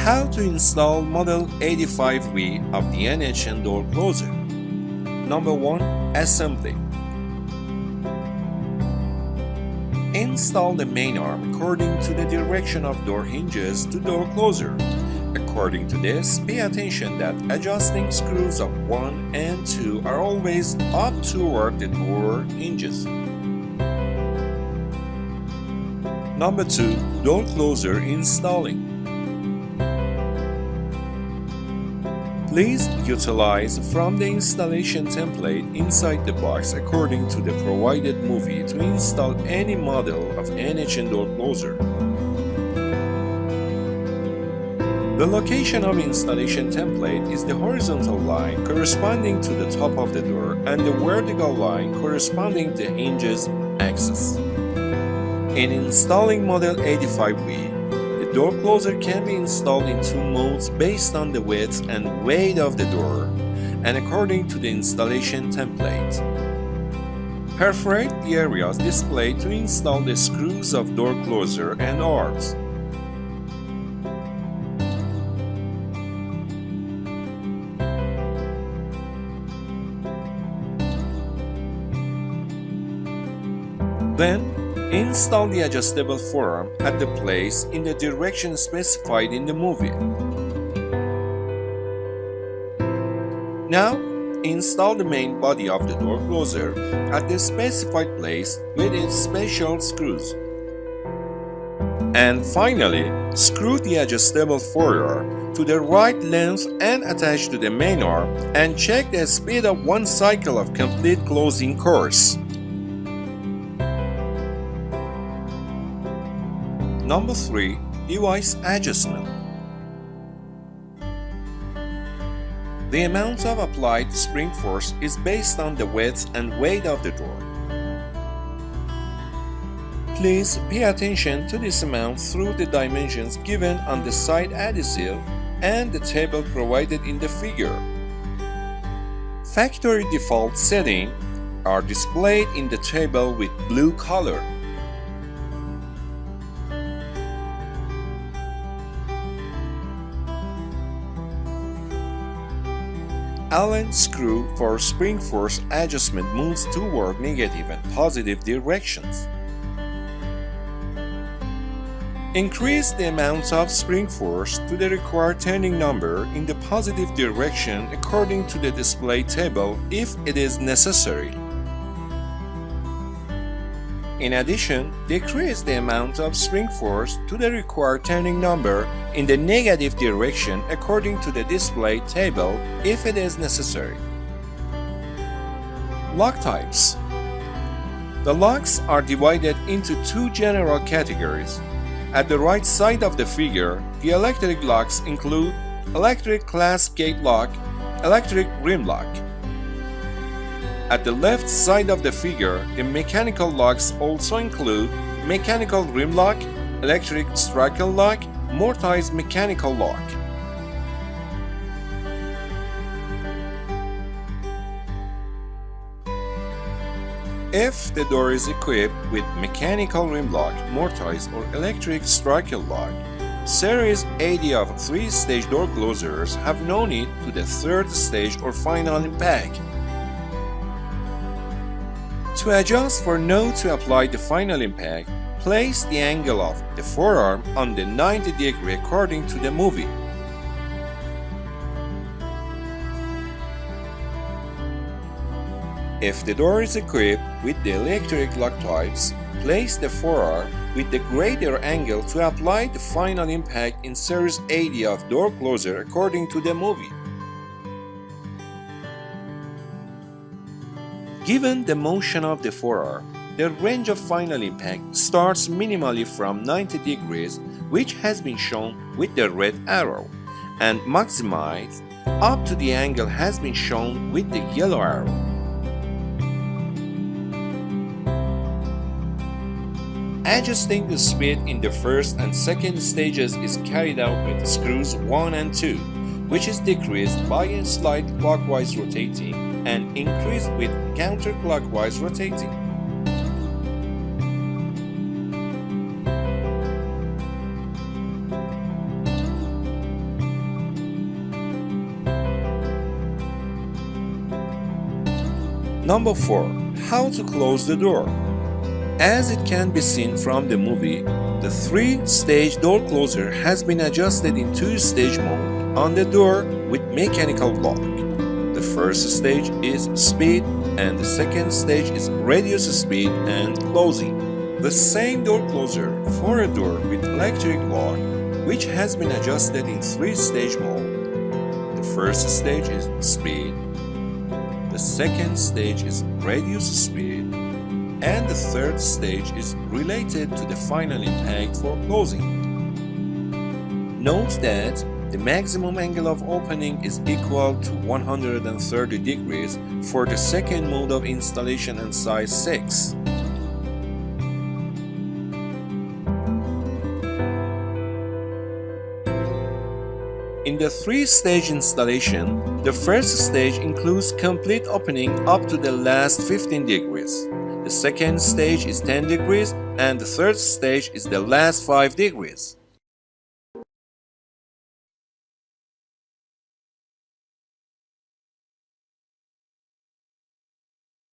How to install Model 85V of the NHN door closer. Number 1. Assembly. Install the main arm according to the direction of door hinges to door closer. According to this, pay attention that adjusting screws of 1 and 2 are always up toward the door hinges. Number 2. Door closer installing. Please utilize from the installation template inside the box according to the provided movie to install any model of NHN door closer. The location of installation template is the horizontal line corresponding to the top of the door and the vertical line corresponding to the hinges axis. In installing Model 85V, the door closer can be installed in two modes based on the width and weight of the door and according to the installation template. Perforate the areas displayed to install the screws of door closer and arms. Then, install the adjustable forearm at the place in the direction specified in the movie. Now, install the main body of the door closer at the specified place with its special screws. And finally, screw the adjustable forearm to the right length and attach to the main arm and check the speed of one cycle of complete closing course. Number 3. Device adjustment. The amount of applied spring force is based on the width and weight of the door. Please pay attention to this amount through the dimensions given on the side adhesive and the table provided in the figure. Factory default settings are displayed in the table with blue color. Allen screw for spring force adjustment moves toward negative and positive directions. Increase the amount of spring force to the required turning number in the positive direction according to the display table if it is necessary. In addition, decrease the amount of spring force to the required turning number in the negative direction according to the display table if it is necessary. Lock types. The locks are divided into two general categories. At the right side of the figure, the electric locks include electric clasp gate lock, electric rim lock. At the left side of the figure, the mechanical locks also include mechanical rim lock, electric strike lock, mortised mechanical lock. If the door is equipped with mechanical rim lock, mortised or electric strike lock, Series 80 of 3-stage door closers have no need to the third stage or final impact. To adjust for no to apply the final impact, place the angle of the forearm on the 90 degree according to the movie. If the door is equipped with the electric lock types, place the forearm with the greater angle to apply the final impact in Series 80 of door closer according to the movie. Given the motion of the forearm, the range of final impact starts minimally from 90 degrees, which has been shown with the red arrow, and maximized up to the angle has been shown with the yellow arrow. Adjusting the speed in the first and second stages is carried out with screws 1 and 2, which is decreased by a slight clockwise rotating and increased with counterclockwise rotating. Number 4. How to close the door. As it can be seen from the movie, the 3-stage door closer has been adjusted in 2-stage mode on the door with mechanical lock. The first stage is speed and the second stage is reduce speed and closing. The same door closer for a door with electric lock, which has been adjusted in 3-stage mode. The first stage is speed, the second stage is reduce speed, and the third stage is related to the final impact for closing. Note that the maximum angle of opening is equal to 130 degrees for the second mode of installation and size 6. In the 3-stage installation, the first stage includes complete opening up to the last 15 degrees. The second stage is 10 degrees and the third stage is the last 5 degrees.